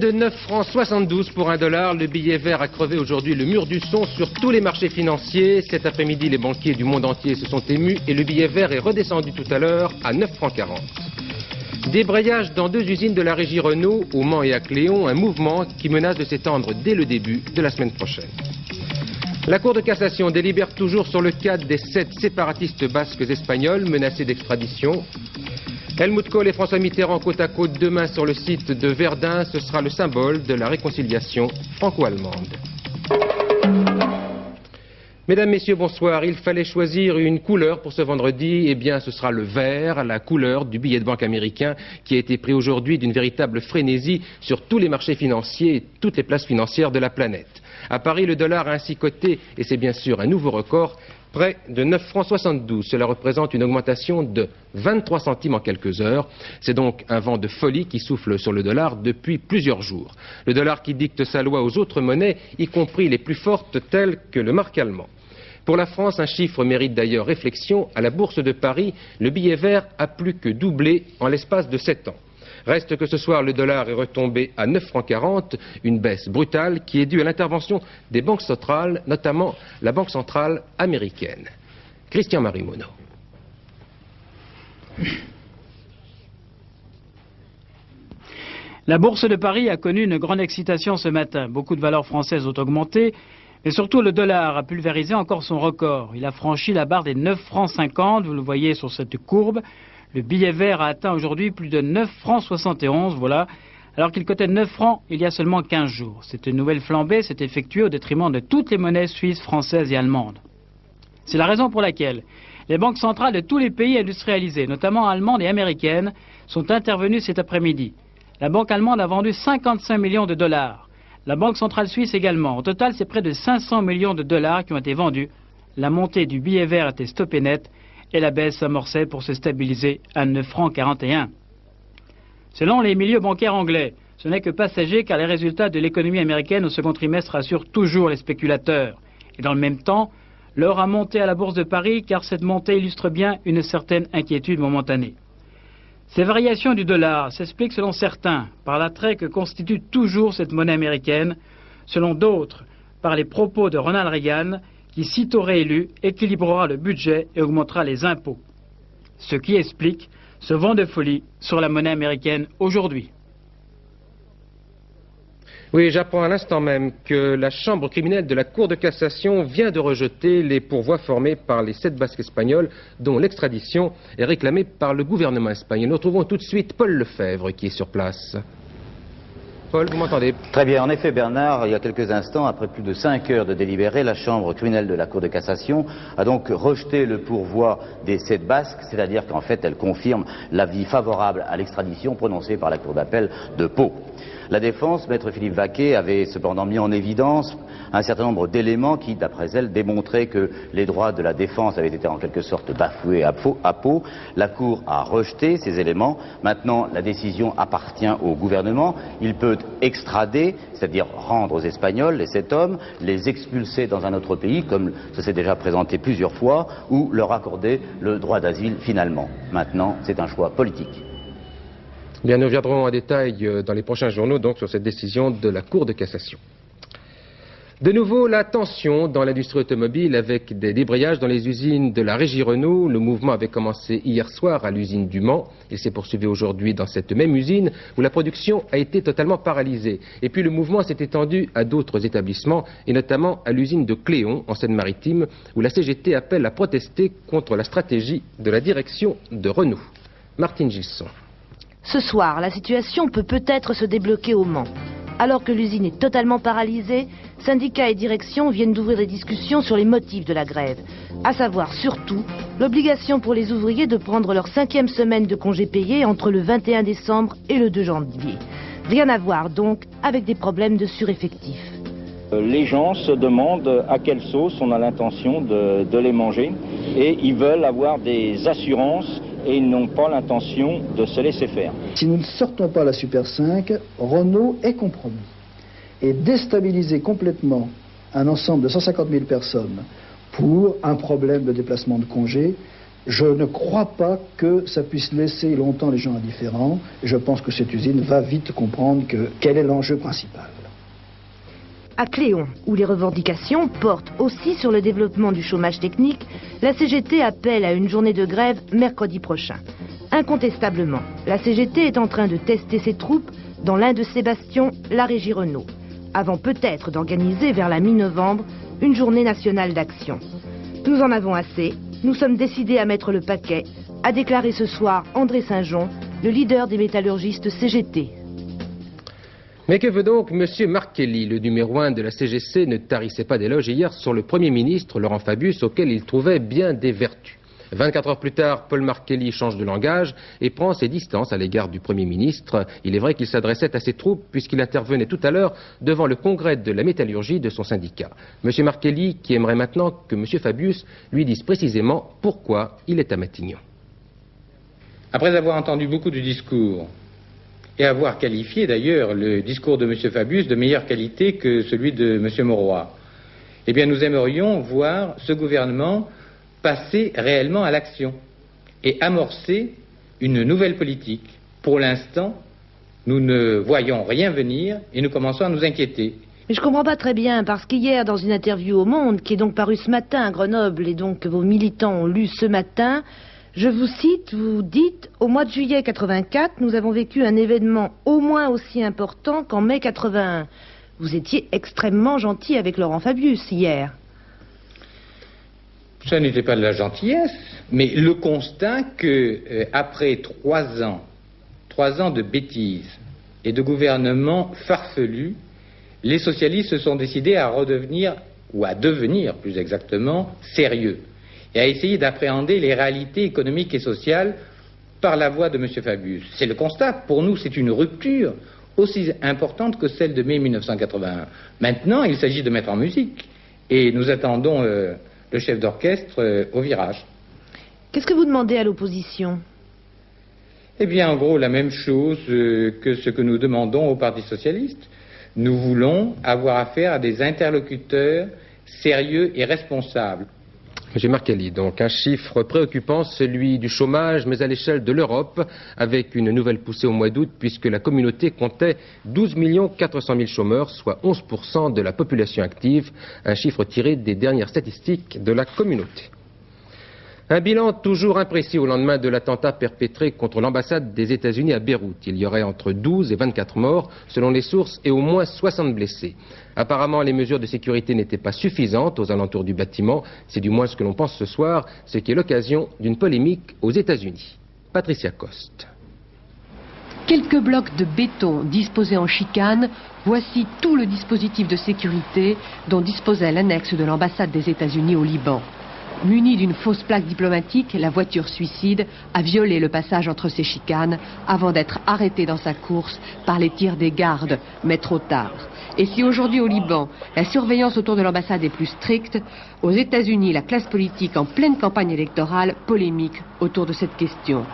de 9 francs 72 pour $1. Le billet vert a crevé aujourd'hui le mur du son sur tous les marchés financiers. Cet après-midi, les banquiers du monde entier se sont émus et le billet vert est redescendu tout à l'heure à 9 francs 40. Débrayage dans 2 usines de la régie Renault, au Mans et à Cléon, un mouvement qui menace de s'étendre dès le début de la semaine prochaine. La Cour de cassation délibère toujours sur le cas des 7 séparatistes basques espagnols menacés d'extradition. Helmut Kohl et François Mitterrand côte à côte demain sur le site de Verdun, ce sera le symbole de la réconciliation franco-allemande. Mesdames, Messieurs, bonsoir. Il fallait choisir une couleur pour ce vendredi. Eh bien, ce sera le vert, la couleur du billet de banque américain qui a été pris aujourd'hui d'une véritable frénésie sur tous les marchés financiers et toutes les places financières de la planète. À Paris, le dollar a ainsi coté, et c'est bien sûr un nouveau record, près de 9 francs 72. Cela représente une augmentation de 23 centimes en quelques heures. C'est donc un vent de folie qui souffle sur le dollar depuis plusieurs jours. Le dollar qui dicte sa loi aux autres monnaies, y compris les plus fortes telles que le mark allemand. Pour la France, un chiffre mérite d'ailleurs réflexion. À la Bourse de Paris, le billet vert a plus que doublé en l'espace de 7 ans. Reste que ce soir, le dollar est retombé à 9 francs 40, une baisse brutale qui est due à l'intervention des banques centrales, notamment la Banque centrale américaine. Christian Marimono. La Bourse de Paris a connu une grande excitation ce matin. Beaucoup de valeurs françaises ont augmenté. Mais surtout, le dollar a pulvérisé encore son record. Il a franchi la barre des 9 francs 50, vous le voyez sur cette courbe. Le billet vert a atteint aujourd'hui plus de 9 francs 71, voilà, alors qu'il cotait 9 francs il y a seulement 15 jours. Cette nouvelle flambée s'est effectuée au détriment de toutes les monnaies suisses, françaises et allemandes. C'est la raison pour laquelle les banques centrales de tous les pays industrialisés, notamment allemandes et américaines, sont intervenues cet après-midi. La banque allemande a vendu 55 millions de dollars. La Banque centrale suisse également. Au total, c'est près de 500 millions de dollars qui ont été vendus. La montée du billet vert était stoppée net et la baisse s'amorçait pour se stabiliser à 9 francs 41. Selon les milieux bancaires anglais, ce n'est que passager car les résultats de l'économie américaine au second trimestre rassurent toujours les spéculateurs. Et dans le même temps, l'or a monté à la Bourse de Paris car cette montée illustre bien une certaine inquiétude momentanée. Ces variations du dollar s'expliquent selon certains par l'attrait que constitue toujours cette monnaie américaine, selon d'autres par les propos de Ronald Reagan qui, sitôt réélu, équilibrera le budget et augmentera les impôts. Ce qui explique ce vent de folie sur la monnaie américaine aujourd'hui. Oui, j'apprends à l'instant même que la chambre criminelle de la Cour de cassation vient de rejeter les pourvois formés par les 7 basques espagnols dont l'extradition est réclamée par le gouvernement espagnol. Nous retrouvons tout de suite Paul Lefebvre qui est sur place. Paul, vous m'entendez? Très bien. En effet, Bernard, il y a quelques instants, après plus de 5 heures de délibéré, la chambre criminelle de la Cour de cassation a donc rejeté le pourvoi des 7 basques, c'est-à-dire qu'en fait, elle confirme l'avis favorable à l'extradition prononcé par la Cour d'appel de Pau. La défense, maître Philippe Vaquet, avait cependant mis en évidence un certain nombre d'éléments qui, d'après elle, démontraient que les droits de la défense avaient été en quelque sorte bafoués à Pau. La Cour a rejeté ces éléments. Maintenant, la décision appartient au gouvernement. Il peut extrader, c'est-à-dire rendre aux Espagnols les 7 hommes, les expulser dans un autre pays, comme ça s'est déjà présenté plusieurs fois, ou leur accorder le droit d'asile finalement. Maintenant, c'est un choix politique. Bien, nous reviendrons en détail dans les prochains journaux donc sur cette décision de la Cour de cassation. De nouveau, la tension dans l'industrie automobile avec des débrayages dans les usines de la régie Renault. Le mouvement avait commencé hier soir à l'usine du Mans. Il s'est poursuivi aujourd'hui dans cette même usine où la production a été totalement paralysée. Et puis le mouvement s'est étendu à d'autres établissements et notamment à l'usine de Cléon en Seine-Maritime où la CGT appelle à protester contre la stratégie de la direction de Renault. Martine Gilson. Ce soir, la situation peut peut-être se débloquer au Mans. Alors que l'usine est totalement paralysée, syndicats et direction viennent d'ouvrir des discussions sur les motifs de la grève. À savoir surtout l'obligation pour les ouvriers de prendre leur 5e semaine de congé payé entre le 21 décembre et le 2 janvier. Rien à voir donc avec des problèmes de sureffectif. Les gens se demandent à quelle sauce on a l'intention de les manger et ils veulent avoir des assurances et ils n'ont pas l'intention de se laisser faire. Si nous ne sortons pas la Super 5, Renault est compromis. Et déstabiliser complètement un ensemble de 150 000 personnes pour un problème de déplacement de congé Je ne crois pas que ça puisse laisser longtemps les gens indifférents. Je pense que cette usine va vite comprendre quel est l'enjeu principal. À Cléon, où les revendications portent aussi sur le développement du chômage technique, la CGT appelle à une journée de grève mercredi prochain. Incontestablement, la CGT est en train de tester ses troupes dans l'un de ses bastions, la Régie Renault, avant peut-être d'organiser vers la mi-novembre une journée nationale d'action. Nous en avons assez, nous sommes décidés à mettre le paquet, a déclaré ce soir André Saint-Jean, le leader des métallurgistes CGT. Mais que veut donc M. Marc Kelly? Le numéro 1 de la CGC ne tarissait pas d'éloges hier sur le Premier ministre, Laurent Fabius, auquel il trouvait bien des vertus. 24 heures plus tard, Paul Marc Kelly change de langage et prend ses distances à l'égard du Premier ministre. Il est vrai qu'il s'adressait à ses troupes puisqu'il intervenait tout à l'heure devant le congrès de la métallurgie de son syndicat. M. Marc Kelly qui aimerait maintenant que M. Fabius lui dise précisément pourquoi il est à Matignon. Après avoir entendu beaucoup de discours et avoir qualifié d'ailleurs le discours de M. Fabius de meilleure qualité que celui de M. Mauroy, eh bien nous aimerions voir ce gouvernement passer réellement à l'action et amorcer une nouvelle politique. Pour l'instant, nous ne voyons rien venir et nous commençons à nous inquiéter. Mais je comprends pas très bien, parce qu'hier, dans une interview au Monde, qui est donc parue ce matin à Grenoble, et donc que vos militants ont lu ce matin, je vous cite, vous dites « Au mois de juillet 84, nous avons vécu un événement au moins aussi important qu'en mai 81 ». Vous étiez extrêmement gentil avec Laurent Fabius hier. Ça n'était pas de la gentillesse, mais le constat que, après 3 ans de bêtises et de gouvernements farfelus, les socialistes se sont décidés à redevenir, ou à devenir plus exactement, sérieux, et à essayer d'appréhender les réalités économiques et sociales par la voix de M. Fabius. C'est le constat. Pour nous, c'est une rupture aussi importante que celle de mai 1981. Maintenant, il s'agit de mettre en musique, et nous attendons le chef d'orchestre au virage. Qu'est-ce que vous demandez à l'opposition? Eh bien, en gros, la même chose que ce que nous demandons au Parti socialiste. Nous voulons avoir affaire à des interlocuteurs sérieux et responsables. M. Marc Kelly, donc un chiffre préoccupant, celui du chômage, mais à l'échelle de l'Europe, avec une nouvelle poussée au mois d'août, puisque la communauté comptait 12 400 000 chômeurs, soit 11% de la population active, un chiffre tiré des dernières statistiques de la communauté. Un bilan toujours imprécis au lendemain de l'attentat perpétré contre l'ambassade des États-Unis à Beyrouth. Il y aurait entre 12 et 24 morts, selon les sources, et au moins 60 blessés. Apparemment, les mesures de sécurité n'étaient pas suffisantes aux alentours du bâtiment. C'est du moins ce que l'on pense ce soir, ce qui est l'occasion d'une polémique aux États-Unis. Patricia Coste. Quelques blocs de béton disposés en chicane, voici tout le dispositif de sécurité dont disposait l'annexe de l'ambassade des États-Unis au Liban. Munie d'une fausse plaque diplomatique, la voiture suicide a violé le passage entre ces chicanes avant d'être arrêtée dans sa course par les tirs des gardes, mais trop tard. Et si aujourd'hui au Liban, la surveillance autour de l'ambassade est plus stricte, aux États-Unis, la classe politique en pleine campagne électorale polémique autour de cette question.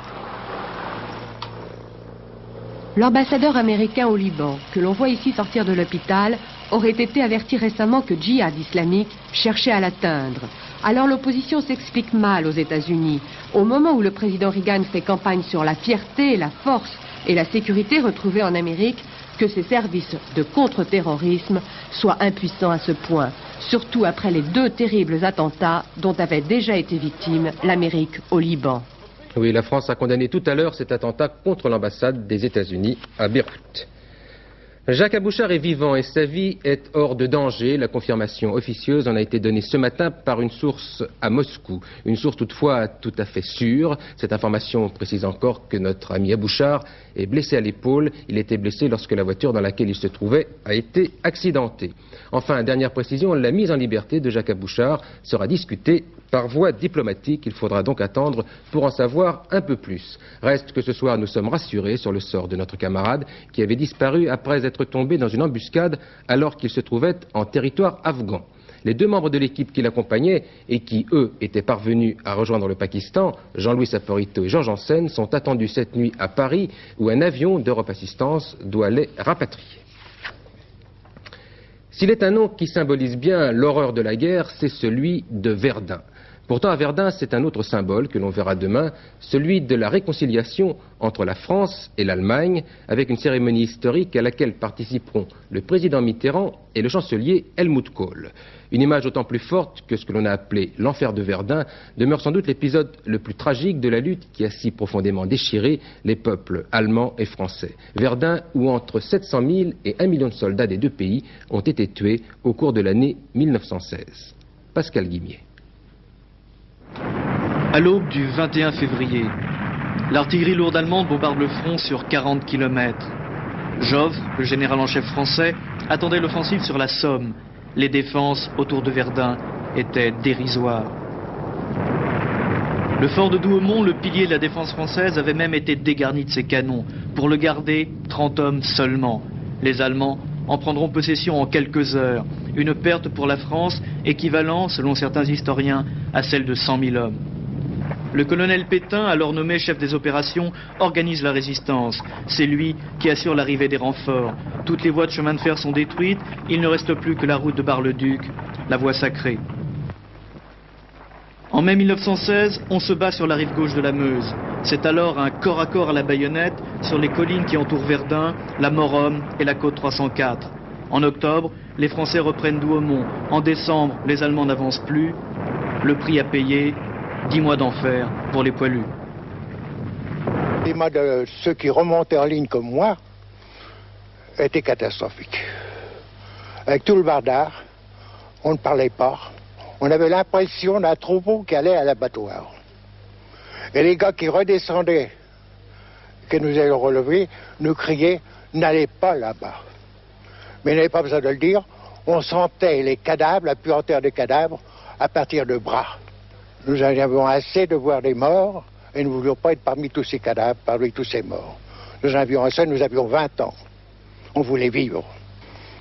L'ambassadeur américain au Liban, que l'on voit ici sortir de l'hôpital, aurait été averti récemment que Djihad islamique cherchait à l'atteindre. Alors l'opposition s'explique mal aux États-Unis. Au moment où le président Reagan fait campagne sur la fierté, la force et la sécurité retrouvées en Amérique, que ses services de contre-terrorisme soient impuissants à ce point, surtout après les 2 terribles attentats dont avait déjà été victime l'Amérique au Liban. Oui, la France a condamné tout à l'heure cet attentat contre l'ambassade des États-Unis à Beyrouth. Jacques Abouchar est vivant et sa vie est hors de danger. La confirmation officieuse en a été donnée ce matin par une source à Moscou. Une source toutefois tout à fait sûre. Cette information précise encore que notre ami Abouchar est blessé à l'épaule. Il était blessé lorsque la voiture dans laquelle il se trouvait a été accidentée. Enfin, dernière précision, la mise en liberté de Jacques Abouchar sera discutée par voie diplomatique. Il faudra donc attendre pour en savoir un peu plus. Reste que ce soir, nous sommes rassurés sur le sort de notre camarade qui avait disparu après être tombé dans une embuscade alors qu'il se trouvait en territoire afghan. Les 2 membres de l'équipe qui l'accompagnaient et qui, eux, étaient parvenus à rejoindre le Pakistan, Jean-Louis Saporito et Jean Janssen, sont attendus cette nuit à Paris où un avion d'Europe Assistance doit les rapatrier. S'il est un nom qui symbolise bien l'horreur de la guerre, c'est celui de Verdun. Pourtant, à Verdun, c'est un autre symbole que l'on verra demain, celui de la réconciliation entre la France et l'Allemagne, avec une cérémonie historique à laquelle participeront le président Mitterrand et le chancelier Helmut Kohl. Une image d'autant plus forte que ce que l'on a appelé l'enfer de Verdun demeure sans doute l'épisode le plus tragique de la lutte qui a si profondément déchiré les peuples allemands et français. Verdun, où entre 700 000 et 1 million de soldats des deux pays ont été tués au cours de l'année 1916. Pascal Guimier. À l'aube du 21 février, l'artillerie lourde allemande bombarde le front sur 40 km. Joffre, le général en chef français, attendait l'offensive sur la Somme. Les défenses autour de Verdun étaient dérisoires. Le fort de Douaumont, le pilier de la défense française, avait même été dégarni de ses canons. Pour le garder, 30 hommes seulement. Les Allemands en prendront possession en quelques heures. Une perte pour la France équivalent, selon certains historiens, à celle de 100 000 hommes. Le colonel Pétain, alors nommé chef des opérations, organise la résistance. C'est lui qui assure l'arrivée des renforts. Toutes les voies de chemin de fer sont détruites. Il ne reste plus que la route de Bar-le-Duc, la voie sacrée. En mai 1916, on se bat sur la rive gauche de la Meuse. C'est alors un corps à corps à la baïonnette sur les collines qui entourent Verdun, la Morhomme et la côte 304. En octobre, les Français reprennent Douaumont. En décembre, les Allemands n'avancent plus. Le prix à payer, 10 mois d'enfer pour les poilus. Le climat de ceux qui remontaient en ligne comme moi était catastrophique. Avec tout le bardard, on ne parlait pas. On avait l'impression d'un troupeau qui allait à l'abattoir. Et les gars qui redescendaient, que nous allions relever, nous criaient « N'allez pas là-bas ». Mais il n'avait pas besoin de le dire, on sentait les cadavres, la puanteur des cadavres, à partir de bras. Nous en avions assez de voir des morts et nous ne voulions pas être parmi tous ces cadavres, parmi tous ces morts. Nous en avions assez, nous avions 20 ans. On voulait vivre.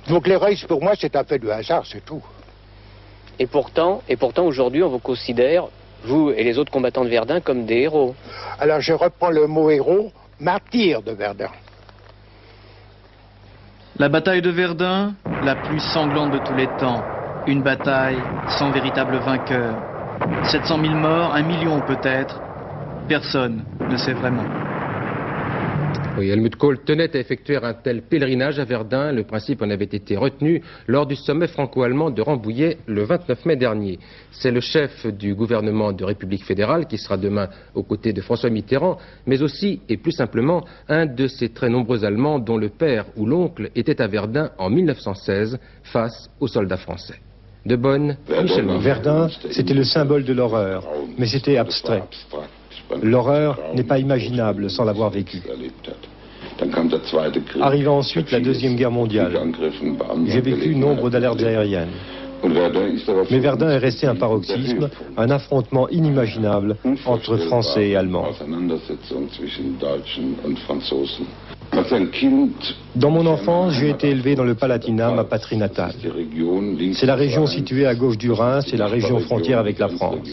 Donc l'héroïsme, pour moi, c'est un fait de hasard, c'est tout. Et pourtant aujourd'hui, on vous considère, vous et les autres combattants de Verdun, comme des héros. Alors je reprends le mot héros, martyr de Verdun. La bataille de Verdun, la plus sanglante de tous les temps. Une bataille sans véritable vainqueur. 700 000 morts, 1 million peut-être. Personne ne sait vraiment. Oui, Helmut Kohl tenait à effectuer un tel pèlerinage à Verdun. Le principe en avait été retenu lors du sommet franco-allemand de Rambouillet le 29 mai dernier. C'est le chef du gouvernement de République fédérale qui sera demain aux côtés de François Mitterrand, mais aussi, et plus simplement, un de ces très nombreux Allemands dont le père ou l'oncle était à Verdun en 1916 face aux soldats français. De Bonn, Michel Mounier. Verdun, c'était le symbole de l'horreur, mais c'était abstrait. L'horreur n'est pas imaginable sans l'avoir vécue. Arriva ensuite la Deuxième Guerre mondiale. J'ai vécu nombre d'alertes aériennes. Mais Verdun est resté un paroxysme, un affrontement inimaginable entre Français et Allemands. Dans mon enfance, j'ai été élevé dans le Palatinat, ma patrie natale. C'est la région située à gauche du Rhin, c'est la région frontière avec la France.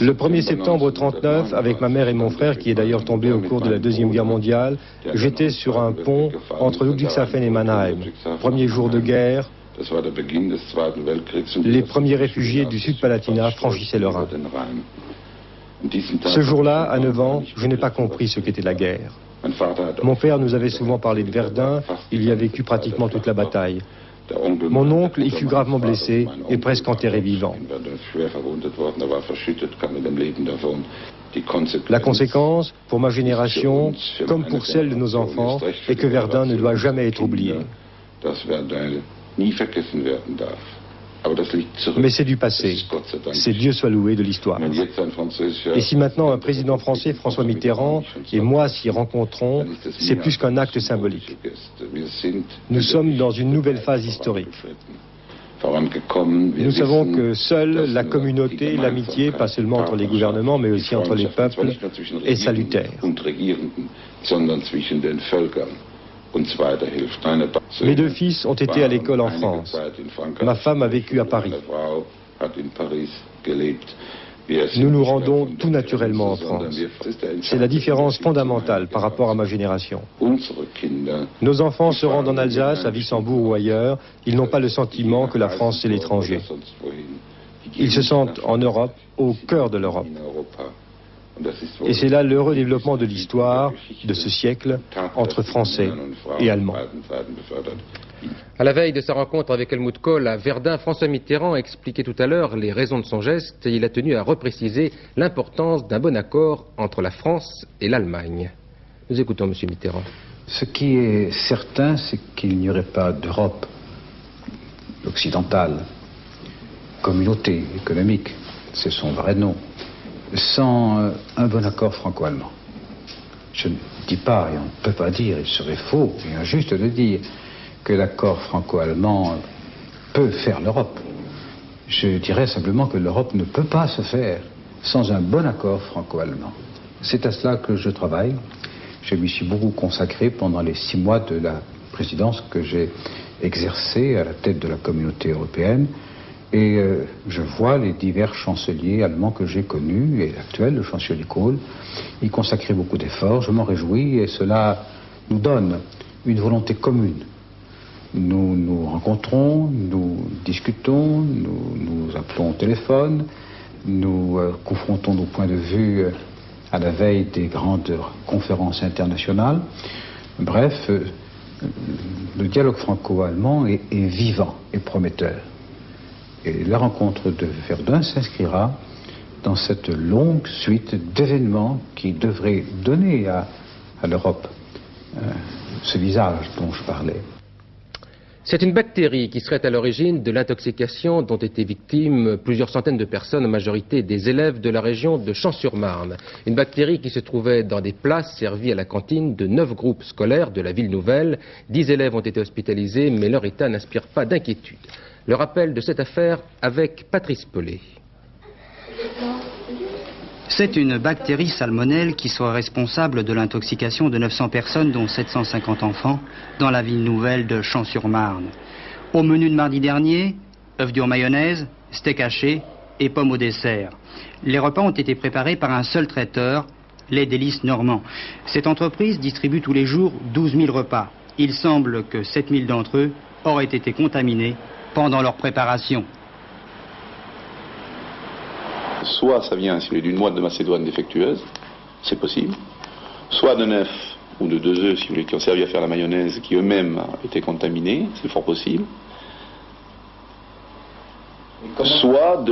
Le 1er septembre 1939, avec ma mère et mon frère, qui est d'ailleurs tombé au cours de la Deuxième Guerre mondiale, j'étais sur un pont entre Ludwigshafen et Mannheim. Premier jour de guerre, les premiers réfugiés du Sud-Palatinat franchissaient le Rhin. Ce jour-là, à 9 ans, je n'ai pas compris ce qu'était la guerre. Mon père nous avait souvent parlé de Verdun, il y a vécu pratiquement toute la bataille. Mon oncle y fut gravement blessé et presque enterré vivant. La conséquence, pour ma génération, comme pour celle de nos enfants, est que Verdun ne doit jamais être oublié. Mais c'est du passé. C'est Dieu soit loué de l'histoire. Et si maintenant un président français, François Mitterrand, et moi s'y rencontrons, c'est plus qu'un acte symbolique. Nous sommes dans une nouvelle phase historique. Nous savons que seule la communauté, l'amitié, pas seulement entre les gouvernements, mais aussi entre les peuples, est salutaire. Mes deux fils ont été à l'école en France. Ma femme a vécu à Paris. Nous nous rendons tout naturellement en France. C'est la différence fondamentale par rapport à ma génération. Nos enfants se rendent en Alsace, à Wissembourg ou ailleurs. Ils n'ont pas le sentiment que la France c'est l'étranger. Ils se sentent en Europe, au cœur de l'Europe. Et c'est là l'heureux développement de l'histoire de ce siècle entre Français et Allemands. À la veille de sa rencontre avec Helmut Kohl à Verdun, François Mitterrand a expliqué tout à l'heure les raisons de son geste et il a tenu à repréciser l'importance d'un bon accord entre la France et l'Allemagne. Nous écoutons M. Mitterrand. Ce qui est certain, c'est qu'il n'y aurait pas d'Europe occidentale, communauté économique, c'est son vrai nom, sans un bon accord franco-allemand. Je ne dis pas, et on ne peut pas dire, il serait faux et injuste de dire que l'accord franco-allemand peut faire l'Europe. Je dirais simplement que l'Europe ne peut pas se faire sans un bon accord franco-allemand. C'est à cela que je travaille. Je m'y suis beaucoup consacré pendant les 6 mois de la présidence que j'ai exercée à la tête de la communauté européenne. Et je vois les divers chanceliers allemands que j'ai connus, et l'actuel, le chancelier Kohl, y consacrer beaucoup d'efforts. Je m'en réjouis et cela nous donne une volonté commune. Nous nous rencontrons, nous discutons, nous appelons au téléphone, nous confrontons nos points de vue à la veille des grandes conférences internationales. Bref, le dialogue franco-allemand est vivant et prometteur. Et la rencontre de Verdun s'inscrira dans cette longue suite d'événements qui devraient donner à l'Europe ce visage dont je parlais. C'est une bactérie qui serait à l'origine de l'intoxication dont étaient victimes plusieurs centaines de personnes, en majorité des élèves de la région de Champs-sur-Marne. Une bactérie qui se trouvait dans des plats servis à la cantine de 9 groupes scolaires de la ville nouvelle. 10 élèves ont été hospitalisés, mais leur état n'inspire pas d'inquiétude. Le rappel de cette affaire avec Patrice Pellet. C'est une bactérie salmonelle qui serait responsable de l'intoxication de 900 personnes, dont 750 enfants, dans la ville nouvelle de Champs-sur-Marne. Au menu de mardi dernier, œufs durs mayonnaise, steak haché et pommes au dessert. Les repas ont été préparés par un seul traiteur, Les Délices Normands. Cette entreprise distribue tous les jours 12 000 repas. Il semble que 7 000 d'entre eux auraient été contaminés pendant leur préparation. Soit ça vient d'une moite de Macédoine défectueuse, c'est possible, soit d'un œuf ou de 2 œufs, si vous voulez, qui ont servi à faire la mayonnaise, qui eux-mêmes étaient contaminés, c'est fort possible, soit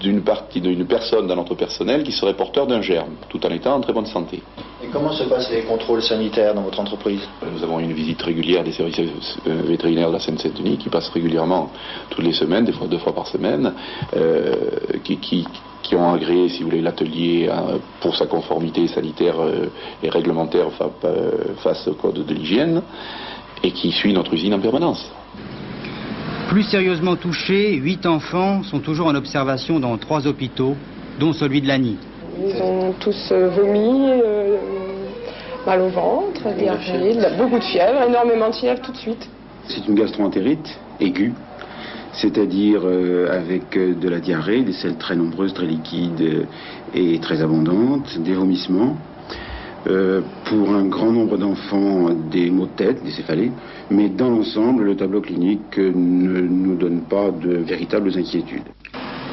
d'une personne dans notre personnel qui serait porteur d'un germe, tout en étant en très bonne santé. Et comment se passent les contrôles sanitaires dans votre entreprise? Nous avons une visite régulière des services vétérinaires de la Seine-Saint-Denis qui passent régulièrement toutes les semaines, des fois 2 fois par semaine, qui ont agréé, si vous voulez, l'atelier pour sa conformité sanitaire et réglementaire face au code de l'hygiène et qui suit notre usine en permanence. Plus sérieusement touchés, 8 enfants sont toujours en observation dans 3 hôpitaux, dont celui de Lagny. Ils ont tous vomi, mal au ventre, diarrhée, beaucoup de fièvre, énormément de fièvre tout de suite. C'est une gastroentérite aiguë, c'est-à-dire avec de la diarrhée, des selles très nombreuses, très liquides et très abondantes, des vomissements. Pour un grand nombre d'enfants, des maux de tête, des céphalées, mais dans l'ensemble, le tableau clinique ne nous donne pas de véritables inquiétudes.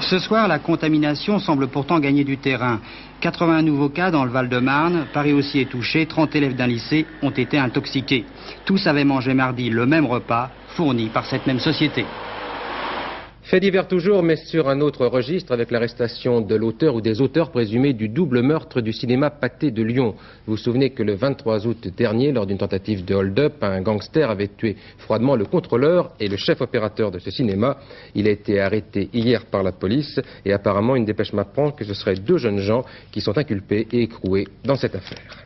Ce soir, la contamination semble pourtant gagner du terrain. 80 nouveaux cas dans le Val-de-Marne, Paris aussi est touché, 30 élèves d'un lycée ont été intoxiqués. Tous avaient mangé mardi le même repas, fourni par cette même société. Fait divers toujours, mais sur un autre registre, avec l'arrestation de l'auteur ou des auteurs présumés du double meurtre du cinéma Pathé de Lyon. Vous vous souvenez que le 23 août dernier, lors d'une tentative de hold-up, un gangster avait tué froidement le contrôleur et le chef opérateur de ce cinéma. Il a été arrêté hier par la police et apparemment une dépêche m'apprend que ce seraient 2 jeunes gens qui sont inculpés et écroués dans cette affaire.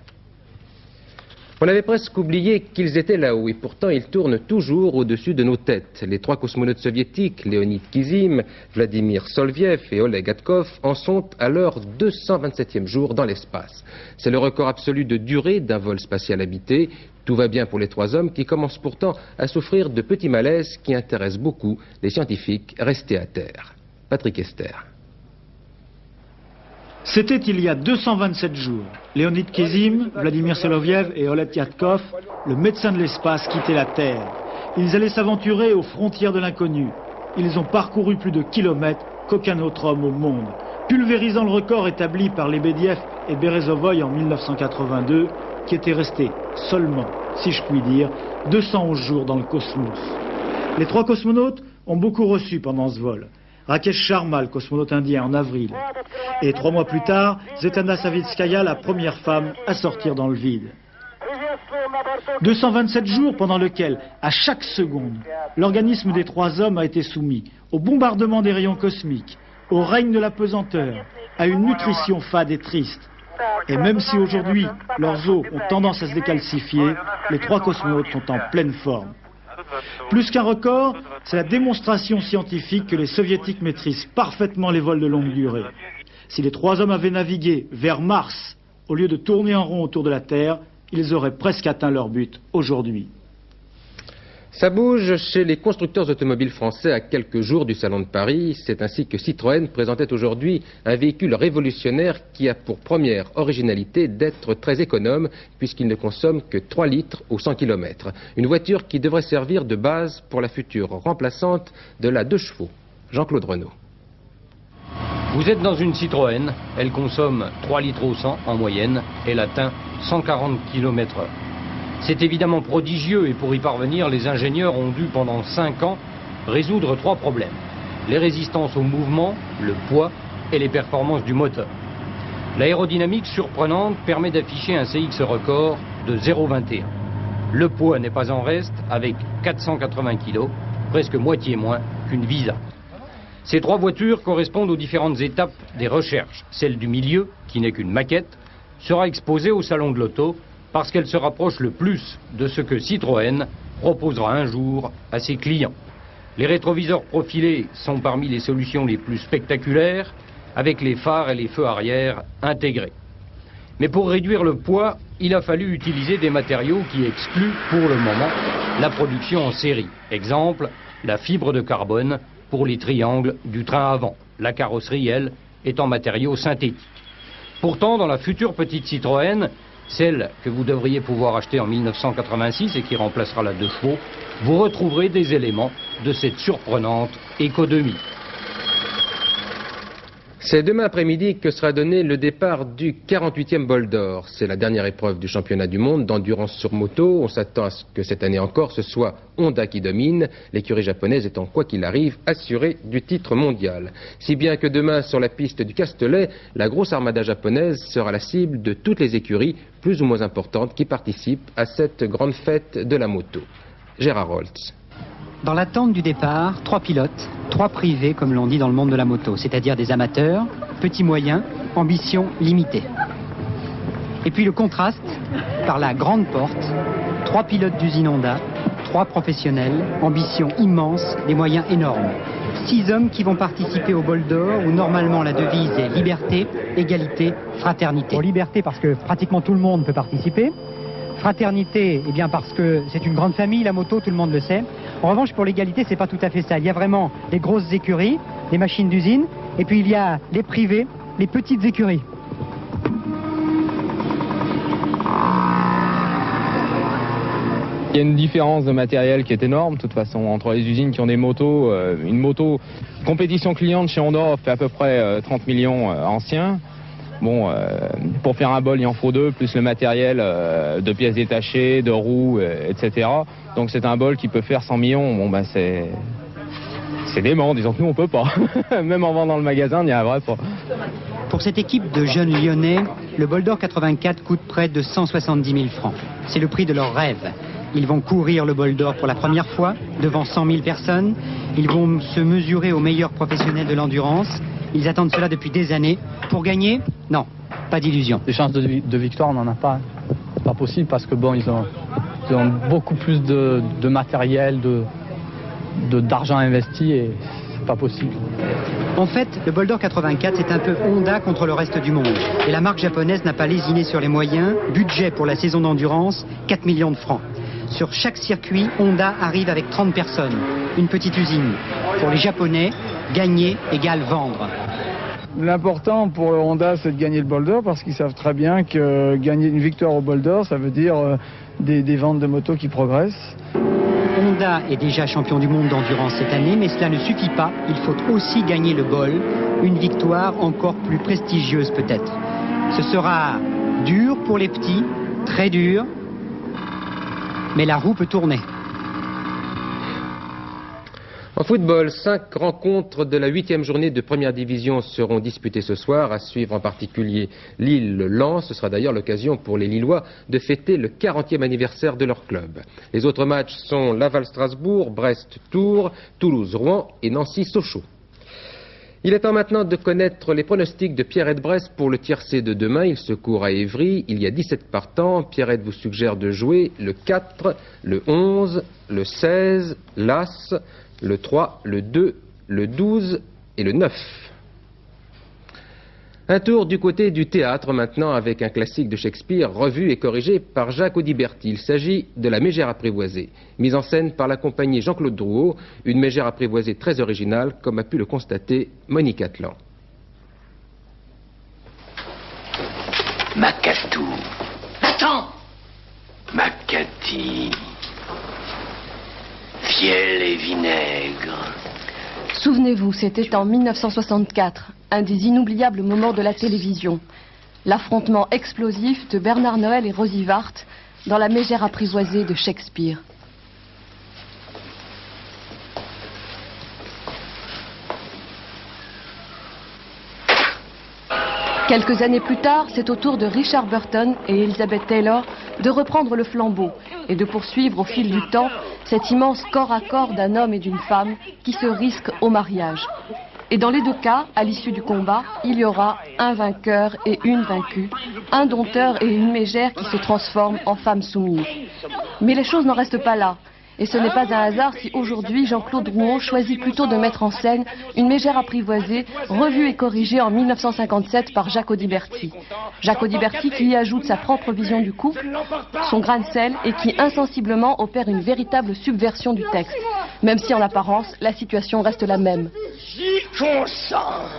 On avait presque oublié qu'ils étaient là-haut et pourtant ils tournent toujours au-dessus de nos têtes. Les 3 cosmonautes soviétiques, Leonid Kizim, Vladimir Soloviev et Oleg Gatkov, en sont à leur 227e jour dans l'espace. C'est le record absolu de durée d'un vol spatial habité. Tout va bien pour les 3 hommes qui commencent pourtant à souffrir de petits malaises qui intéressent beaucoup les scientifiques restés à terre. Patrick Esther. C'était il y a 227 jours. Leonid Kezim, Vladimir Soloviev et Oleg Yatkov, le médecin de l'espace, quittaient la Terre. Ils allaient s'aventurer aux frontières de l'inconnu. Ils ont parcouru plus de kilomètres qu'aucun autre homme au monde, pulvérisant le record établi par Lebediev et Berezovoy en 1982, qui était resté seulement, si je puis dire, 211 jours dans le cosmos. Les 3 cosmonautes ont beaucoup reçu pendant ce vol. Rakesh Sharma, le cosmonaute indien, en avril. Et 3 mois plus tard, Svetlana Savitskaya, la première femme à sortir dans le vide. 227 jours pendant lesquels, à chaque seconde, l'organisme des 3 hommes a été soumis au bombardement des rayons cosmiques, au règne de la pesanteur, à une nutrition fade et triste. Et même si aujourd'hui, leurs os ont tendance à se décalcifier, les 3 cosmonautes sont en pleine forme. Plus qu'un record, c'est la démonstration scientifique que les soviétiques maîtrisent parfaitement les vols de longue durée. Si les 3 hommes avaient navigué vers Mars, au lieu de tourner en rond autour de la Terre, ils auraient presque atteint leur but aujourd'hui. Ça bouge chez les constructeurs automobiles français à quelques jours du Salon de Paris. C'est ainsi que Citroën présentait aujourd'hui un véhicule révolutionnaire qui a pour première originalité d'être très économe puisqu'il ne consomme que 3 litres au 100 km. Une voiture qui devrait servir de base pour la future remplaçante de la 2 chevaux. Jean-Claude Renaud. Vous êtes dans une Citroën, elle consomme 3 litres au 100 en moyenne, elle atteint 140 km/h. C'est évidemment prodigieux et pour y parvenir, les ingénieurs ont dû pendant 5 ans résoudre 3 problèmes. Les résistances au mouvement, le poids et les performances du moteur. L'aérodynamique surprenante permet d'afficher un CX record de 0,21. Le poids n'est pas en reste avec 480 kg, presque moitié moins qu'une Visa. Ces 3 voitures correspondent aux différentes étapes des recherches. Celle du milieu, qui n'est qu'une maquette, sera exposée au Salon de l'Auto parce qu'elle se rapproche le plus de ce que Citroën proposera un jour à ses clients. Les rétroviseurs profilés sont parmi les solutions les plus spectaculaires, avec les phares et les feux arrière intégrés. Mais pour réduire le poids, il a fallu utiliser des matériaux qui excluent pour le moment la production en série. Exemple, la fibre de carbone pour les triangles du train avant. La carrosserie, elle, est en matériaux synthétiques. Pourtant, dans la future petite Citroën, celle que vous devriez pouvoir acheter en 1986 et qui remplacera la 2 chevaux, vous retrouverez des éléments de cette surprenante économie. C'est demain après-midi que sera donné le départ du 48e bol d'or. C'est la dernière épreuve du championnat du monde d'endurance sur moto. On s'attend à ce que cette année encore, ce soit Honda qui domine, l'écurie japonaise étant quoi qu'il arrive assurée du titre mondial. Si bien que demain, sur la piste du Castellet, la grosse armada japonaise sera la cible de toutes les écuries, plus ou moins importantes, qui participent à cette grande fête de la moto. Gérard Holtz. Dans l'attente du départ, 3 pilotes, 3 privés comme l'on dit dans le monde de la moto, c'est-à-dire des amateurs, petits moyens, ambition limitée. Et puis le contraste, par la grande porte, 3 pilotes d'usine Honda, 3 professionnels, ambition immense, des moyens énormes. 6 hommes qui vont participer au bol d'or où normalement la devise est liberté, égalité, fraternité. Liberté parce que pratiquement tout le monde peut participer. Fraternité, eh bien parce que c'est une grande famille, la moto, tout le monde le sait. En revanche, pour l'égalité, c'est pas tout à fait ça. Il y a vraiment les grosses écuries, les machines d'usine, et puis il y a les privés, les petites écuries. Il y a une différence de matériel qui est énorme, de toute façon, entre les usines qui ont des motos. Une moto compétition cliente chez Honda fait à peu près 30 millions anciens. Bon, pour faire un bol, il en faut 2, plus le matériel de pièces détachées, de roues, etc. Donc c'est un bol qui peut faire 100 millions. Bon, ben c'est dément, disons que nous on peut pas. Même en vendant le magasin, on n'y arriverait pas. Pour cette équipe de jeunes lyonnais, le bol d'or 84 coûte près de 170 000 francs. C'est le prix de leur rêve. Ils vont courir le bol d'or pour la première fois, devant 100 000 personnes. Ils vont se mesurer aux meilleurs professionnels de l'endurance. Ils attendent cela depuis des années. Pour gagner, non, pas d'illusion. Les chances de victoire, on n'en a pas. C'est pas possible parce que bon, ils ont beaucoup plus de matériel, d'argent investi et c'est pas possible. En fait, le bol d'or 84, c'est un peu Honda contre le reste du monde. Et la marque japonaise n'a pas lésiné sur les moyens. Budget pour la saison d'endurance, 4 millions de francs. Sur chaque circuit, Honda arrive avec 30 personnes. Une petite usine. Pour les Japonais, gagner égale vendre. L'important pour le Honda, c'est de gagner le Boulder, parce qu'ils savent très bien que gagner une victoire au Boulder, ça veut dire des ventes de motos qui progressent. Honda est déjà champion du monde d'endurance cette année, mais cela ne suffit pas. Il faut aussi gagner le Bol, une victoire encore plus prestigieuse peut-être. Ce sera dur pour les petits, très dur, mais la roue peut tourner. En football, 5 rencontres de la 8e journée de première division seront disputées ce soir, à suivre en particulier Lille-Lens. Ce sera d'ailleurs l'occasion pour les Lillois de fêter le 40e anniversaire de leur club. Les autres matchs sont Laval-Strasbourg, Brest-Tours, Toulouse-Rouen et Nancy-Sochaux. Il est temps maintenant de connaître les pronostics de Pierrette Bresse pour le tiercé de demain. Il se court à Évry. Il y a 17 partants. Pierrette vous suggère de jouer le 4, le 11, le 16, l'As, le 3, le 2, le 12 et le 9. Un tour du côté du théâtre maintenant avec un classique de Shakespeare revu et corrigé par Jacques Audiberti. Il s'agit de La Mégère apprivoisée, mise en scène par la compagnie Jean-Claude Drouot, une mégère apprivoisée très originale comme a pu le constater Monique Atlan. Macatou. Attends. Macati. Fiel et vinaigre. Souvenez-vous, c'était en 1964, un des inoubliables moments de la télévision. L'affrontement explosif de Bernard Noël et Rosie Vart dans La Mégère apprivoisée de Shakespeare. Quelques années plus tard, c'est au tour de Richard Burton et Elizabeth Taylor de reprendre le flambeau et de poursuivre au fil du temps cet immense corps à corps d'un homme et d'une femme qui se risquent au mariage. Et dans les deux cas, à l'issue du combat, il y aura un vainqueur et une vaincue, un dompteur et une mégère qui se transforment en femmes soumises. Mais les choses n'en restent pas là. Et ce n'est pas un hasard si aujourd'hui Jean-Claude Drouot choisit plutôt de mettre en scène une mégère apprivoisée, revue et corrigée en 1957 par Jacques Audiberti. Jacques Audiberti qui y ajoute sa propre vision du couple, son grain de sel et qui insensiblement opère une véritable subversion du texte. Même si en apparence, la situation reste la même. J'y consens.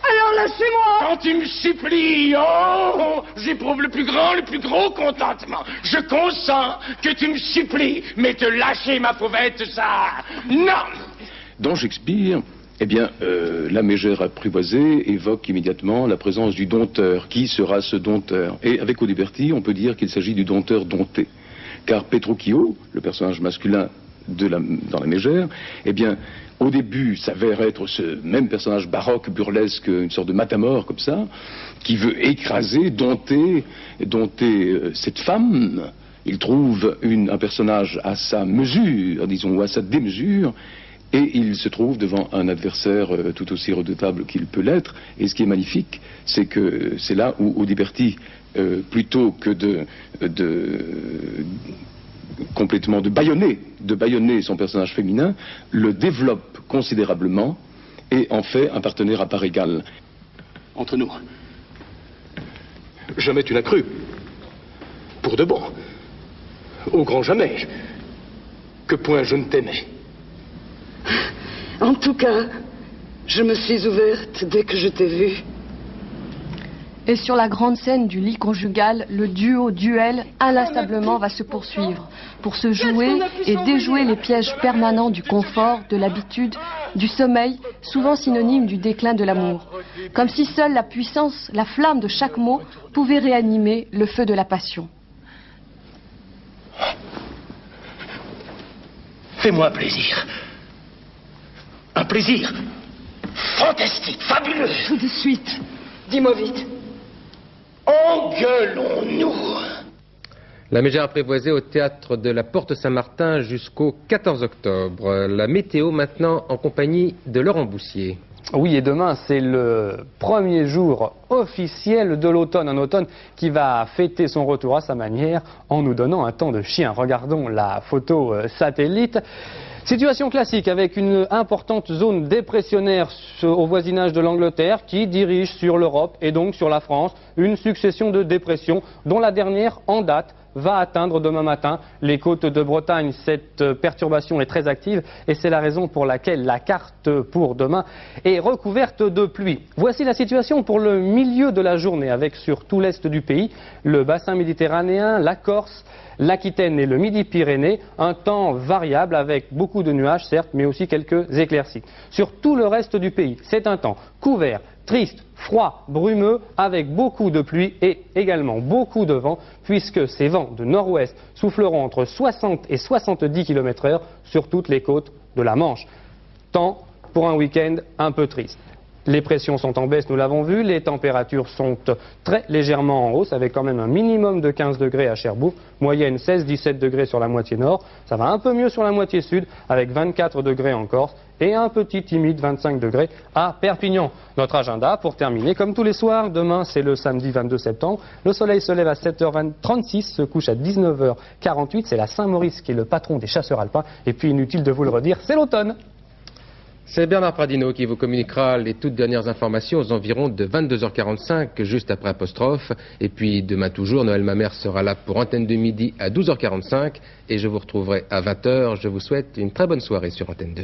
Alors laissez-moi. Quand tu me supplies, oh, j'éprouve le plus gros contentement. Je consens que tu me supplies, mais te lâcher ma fauvette, ça, non. Dans Shakespeare, eh bien, la mégère apprivoisée évoque immédiatement la présence du dompteur. Qui sera ce dompteur? Et avec Audiberti, on peut dire qu'il s'agit du dompteur dompté. Car Petruchio, le personnage masculin dans la mégère, eh bien, au début, s'avère être ce même personnage baroque, burlesque, une sorte de matamore comme ça, qui veut écraser, dompter cette femme. Il trouve un personnage à sa mesure, disons, ou à sa démesure, et il se trouve devant un adversaire tout aussi redoutable qu'il peut l'être. Et ce qui est magnifique, c'est que c'est là où Audiberti, plutôt que complètement de bâillonner son personnage féminin, le développe considérablement et en fait un partenaire à part égale. Entre nous, jamais tu n'as cru, pour de bon, au grand jamais, que point je ne t'aimais. En tout cas, je me suis ouverte dès que je t'ai vu. Et sur la grande scène du lit conjugal, le duo-duel inlassablement va se poursuivre pour se jouer et déjouer les pièges permanents du confort, de l'habitude, du sommeil, souvent synonyme du déclin de l'amour. Comme si seule la puissance, la flamme de chaque mot pouvait réanimer le feu de la passion. Fais-moi un plaisir. Un plaisir fantastique, fabuleux. Tout de suite. Dis-moi vite. Engueulons-nous. La mégère apprivoisée au théâtre de la Porte Saint-Martin jusqu'au 14 octobre. La météo maintenant en compagnie de Laurent Boussier. Oui, et demain, c'est le premier jour officiel de l'automne. Un automne qui va fêter son retour à sa manière en nous donnant un temps de chien. Regardons la photo satellite. Situation classique avec une importante zone dépressionnaire au voisinage de l'Angleterre qui dirige sur l'Europe et donc sur la France. Une succession de dépressions dont la dernière en date, va atteindre demain matin les côtes de Bretagne. Cette perturbation est très active et c'est la raison pour laquelle la carte pour demain est recouverte de pluie. Voici la situation pour le milieu de la journée avec sur tout l'est du pays, le bassin méditerranéen, la Corse, l'Aquitaine et le Midi-Pyrénées, un temps variable avec beaucoup de nuages certes, mais aussi quelques éclaircies. Sur tout le reste du pays, c'est un temps couvert, triste, froid, brumeux, avec beaucoup de pluie et également beaucoup de vent, puisque ces vents de nord-ouest souffleront entre 60 et 70 km/h sur toutes les côtes de la Manche. Temps pour un week-end un peu triste. Les pressions sont en baisse, nous l'avons vu, les températures sont très légèrement en hausse, avec quand même un minimum de 15 degrés à Cherbourg, moyenne 16-17 degrés sur la moitié nord, ça va un peu mieux sur la moitié sud, avec 24 degrés en Corse, et un petit timide 25 degrés à Perpignan. Notre agenda, pour terminer, comme tous les soirs, demain c'est le samedi 22 septembre, le soleil se lève à 7h36, se couche à 19h48, c'est la Saint-Maurice qui est le patron des chasseurs alpins, et puis inutile de vous le redire, c'est l'automne. C'est Bernard Pradino qui vous communiquera les toutes dernières informations aux environs de 22h45, juste après apostrophe. Et puis demain toujours, Noël Mamère sera là pour Antenne de Midi à 12h45. Et je vous retrouverai à 20h. Je vous souhaite une très bonne soirée sur Antenne 2.